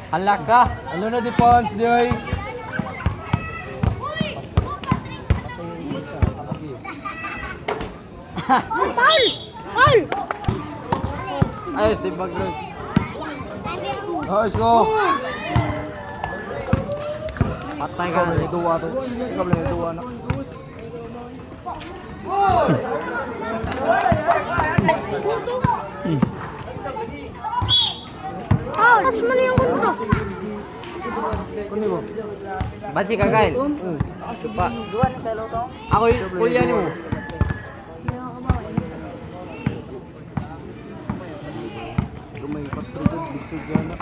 Halak ka. Ano na defense, Joy? Paul! Paul! Ay, Steve Bagros. Oh, let's go. Patay ka na duwa to. Ikaw lang duwa na. Paul! Tapos mo na yung kontra. Kundi mo. Basi kakain. Coba. Ako kuliah ni mo. Lumay patrugod bisog yana.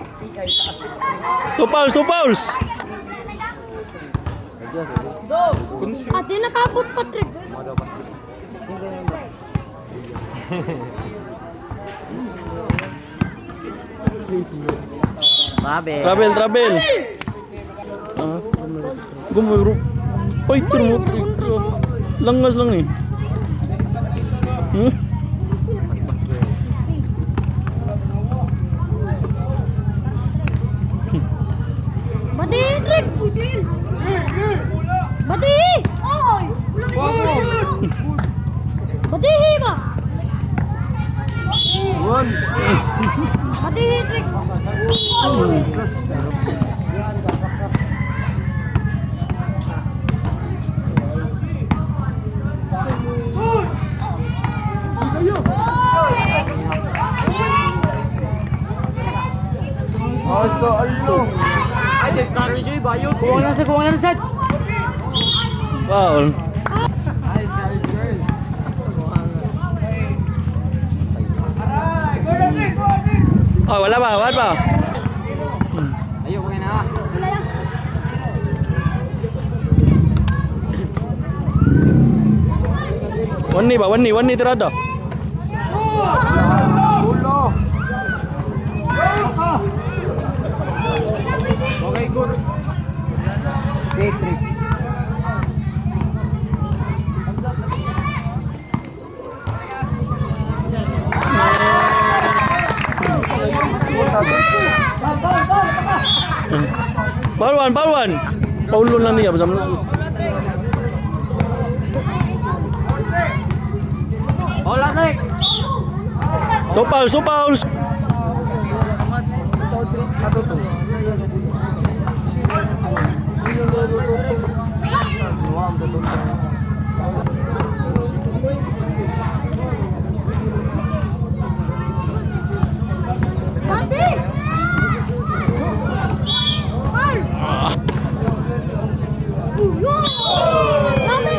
Two fouls. Saja saja. Ate nakabot, Patrick. Ada apa? Babe. Travel. Gumuro. Ay, turmo. Langas lang eh. Badi, Patrick! Badi! Oy! Badi ba? One. Badi, Patrick! Oh, let's go. Allo. Ay, just carry Joy bayo. Kuha na sa set. Foul. Ay, carry Joy. Oh, wala pa. Ayo, kuha na. One ni tirada. Ulo. Okay, good. Tetris. Foul one. Paulo lang niya bersama. Bola, Nick. Two fouls. Badi! Paul! Badi!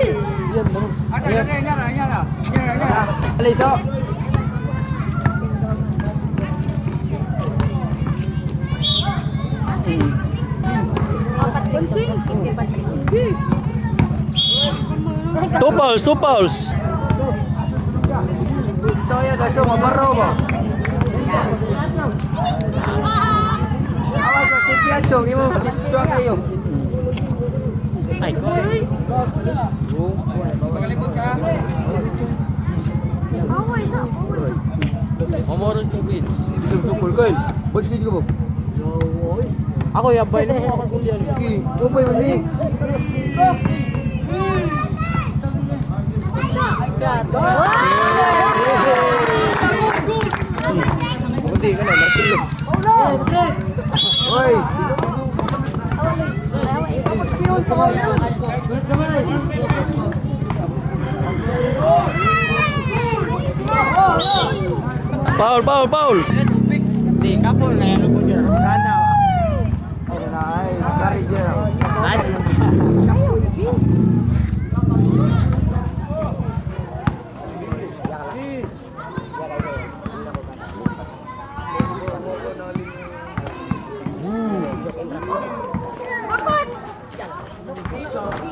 Aliso. Two fouls. So, yan. Daso, mabaro ba? Awas, magkikiyan, Chong. Imo, disito kayo. Ay, Pagalipot ka. Away sa away. Omoron ko please. Isang sukul, Kyle. Bagsid ka ba? Ako yabay na mo ako kulian. Okay, upay man ni. Buti ka na, martilyo. Oy! Foul. Di kapol na yan po dyan. Sana. Nice, carry dyan. Bakit?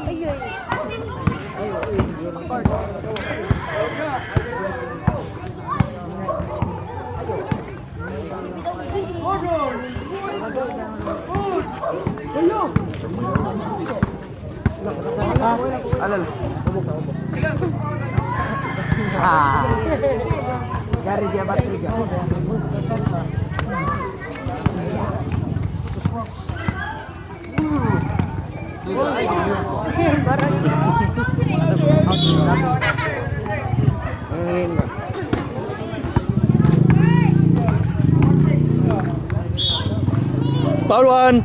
Ayun. Alal. Ah. Gari dia bat tiga. Foul 1.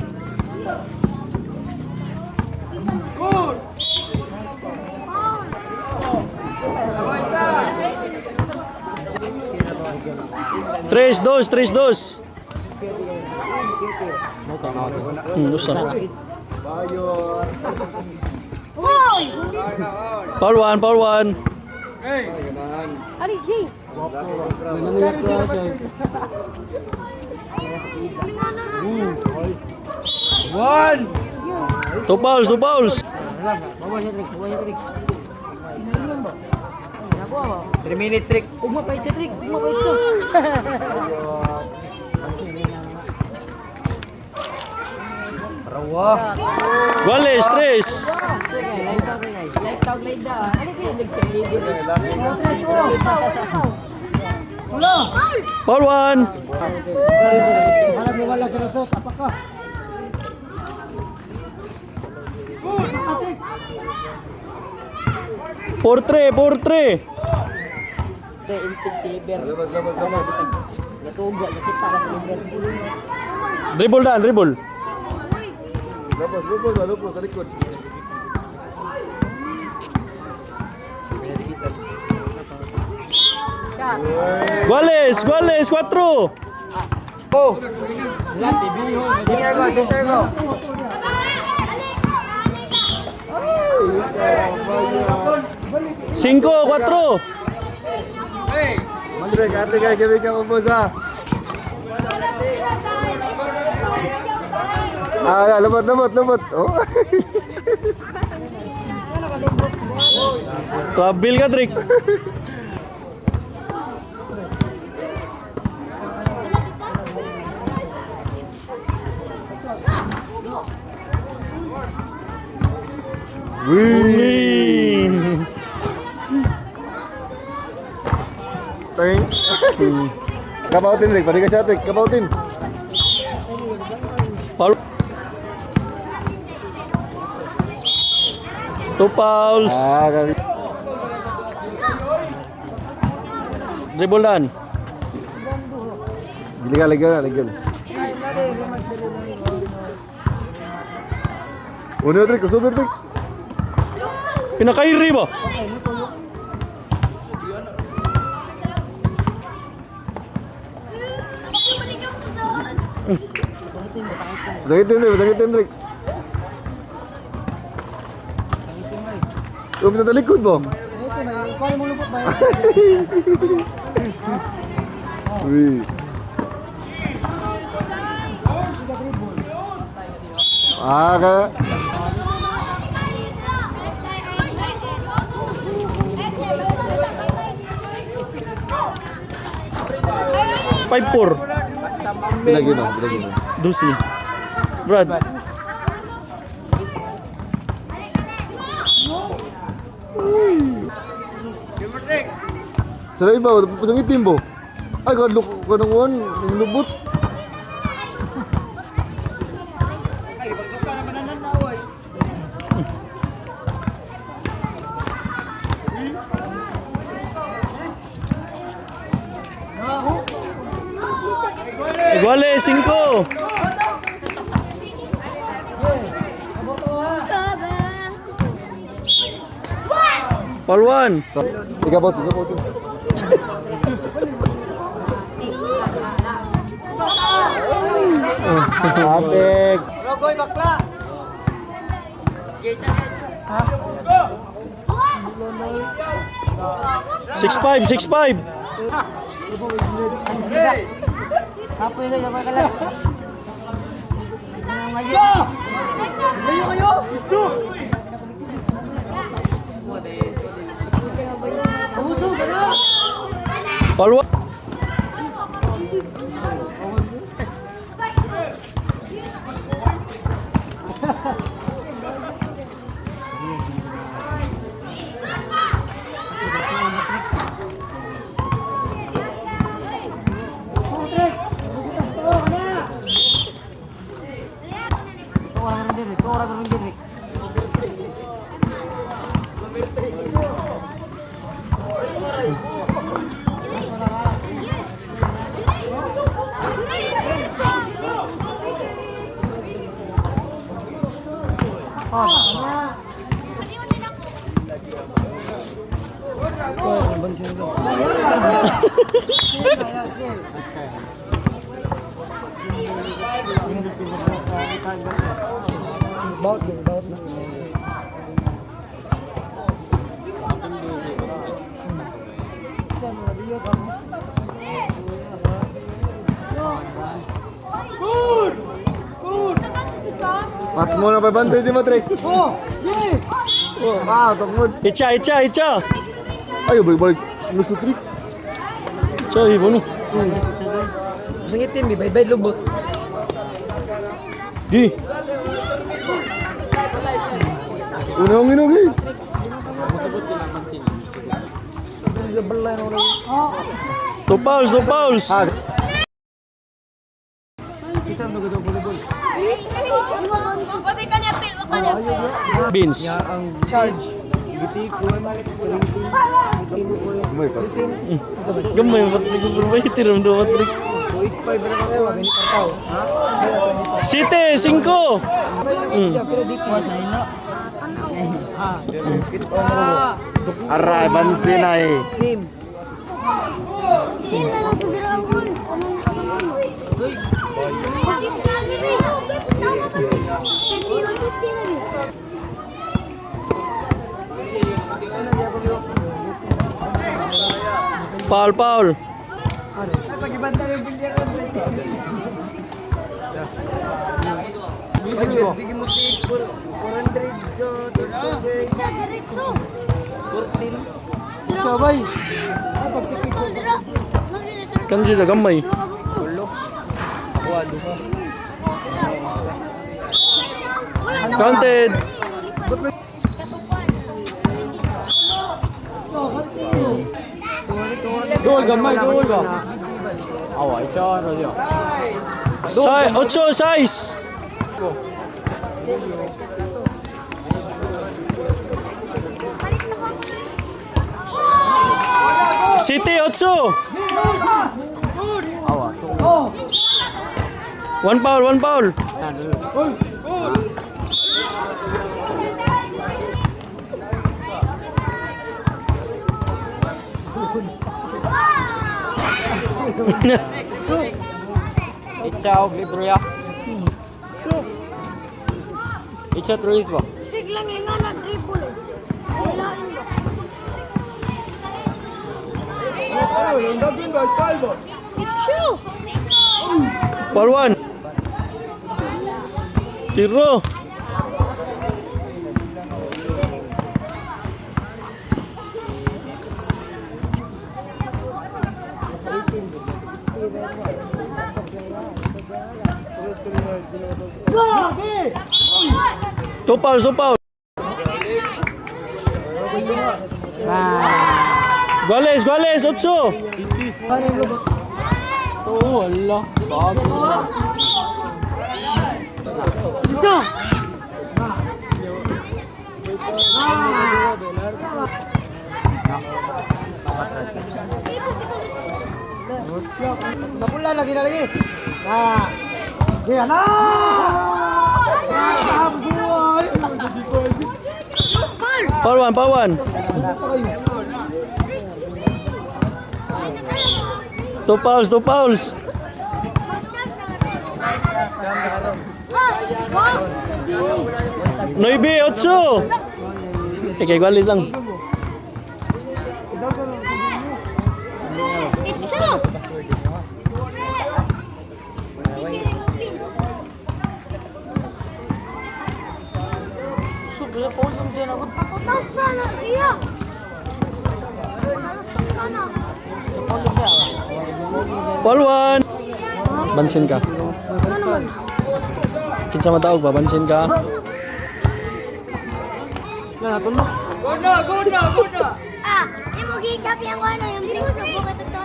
Tres, dos. Usa. Hoy! Foul 1. Ali, G. One! Two fouls. 3 minutes, Rick. Umapait siya, Trick. Umapait siya. Rawa. Goles, tres. Foul 1. Por tre. Dribble dan. Lupos sa likod. Goles, 4. Oh! Center go. 5-4. Andre, karte kay gabi ka mo sa. Lumot. Oh. Kabil ka, Trick. Wih. Teng. Kabautin Rick, pwede ka siya Rick, kabautin. Foul. Two fouls. Kali. Dribble dan. Legal. Uno Rick, usod Rick. Pinakairi ba? Sakitin Rick. Huwag na talikod mo. Wih. Kaya. Five four. Bilagin mo. Dusi. Brad. Sa iba, pasang itim bo. Ay, kadlok ka ng one, yung lubot. Goles, 5. Foul 1. Ikabot. Atek. Rogoy, bakla! 6-5. Apoy na yung mga kalas. Kayo! Foul 1. Mas mo na 500 di Matrix. Oh, tagmod. Icha. Ayo balik-balik. Gusto trick. Icha, ibo no. Kusang itim, bay-bay lubot. Di. Unang inog eh. Two fouls. Ah, Beans. may pa. Gamay, Patrick. Gamay, tiram do, Patrick. Site, 5. Aray, bansin ay. Sila lang sa dragon. Foul. Kanji sa gamay. Counted. Dool, gamay, dool ba? Away, siya, ano yun? 8 size. City 8. One foul. Icha, libro ya. Icha, Ruiz ba? Siglang yung nga nag-dribble. Walain ba? Itcho! Foul 1. Tiro. Two fouls. Goles, 8. Oo, wala. Bago. Napula lagi na lagi. Paul! Foul 1. Two fouls. Wow! 9-8. Kay Gualis lang. Itcho! Putasan na siya! Putasan ka na! Foul 1. Bansin ka. Ano naman? Kinsa mataog ba? Bansin ka. Ah, yung mag-iikap yung ano, yung drinks na bukat ito.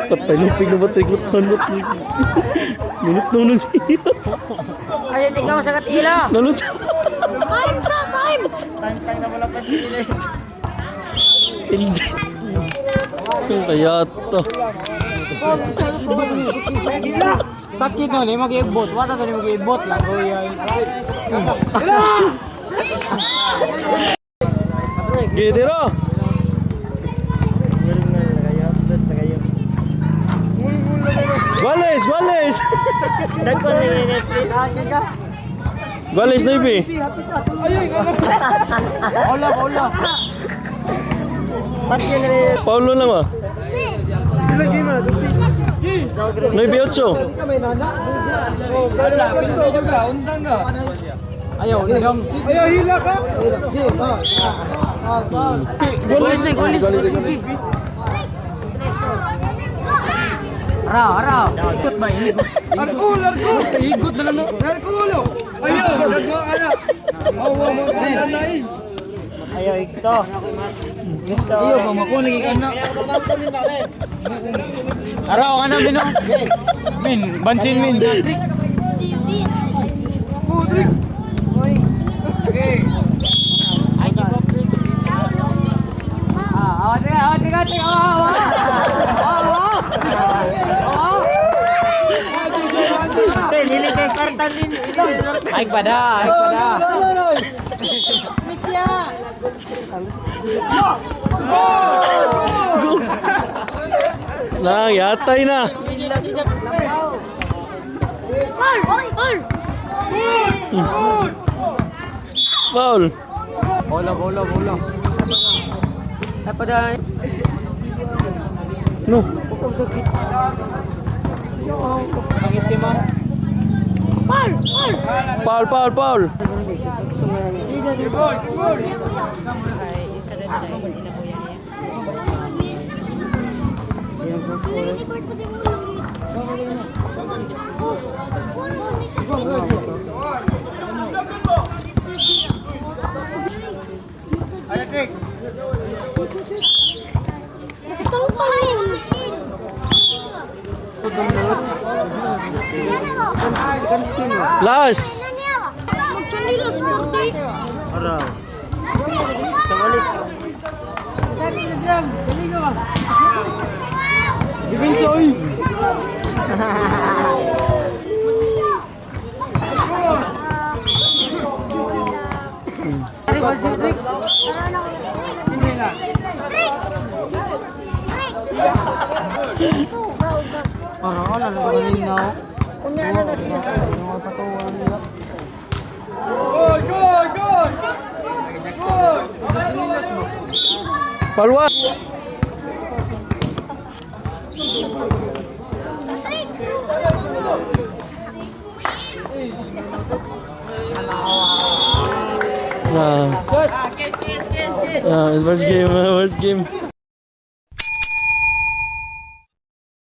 Patay lupig na Patrick. Luton. Minute na siya. Ayaw, tingnan mo sa katila. Naluto. Time siya, time! Hindi. Kaya to. Sakit no, ni mag-ibot. Wata to ni mag-ibot lang. Gidiro. Guales, guales. Guales na ibi. Bola, bola. Paulo lang ba? 9-8. Ayaw, undang. Gulis na, gulis. Araw. Ikot ba? Arkul! Igot na lang no. Arkulo! Ayaw! Ayaw, ito. Ayaw, pamakunig ikan na. Araw ka na, Mino. Min, bansin, Min. Ay, pada. Nah, yatay na. Foul. Bola. Ay, pada. No. Sakit di man. Foul. Last. Ano ba kanina? Palwa. First game.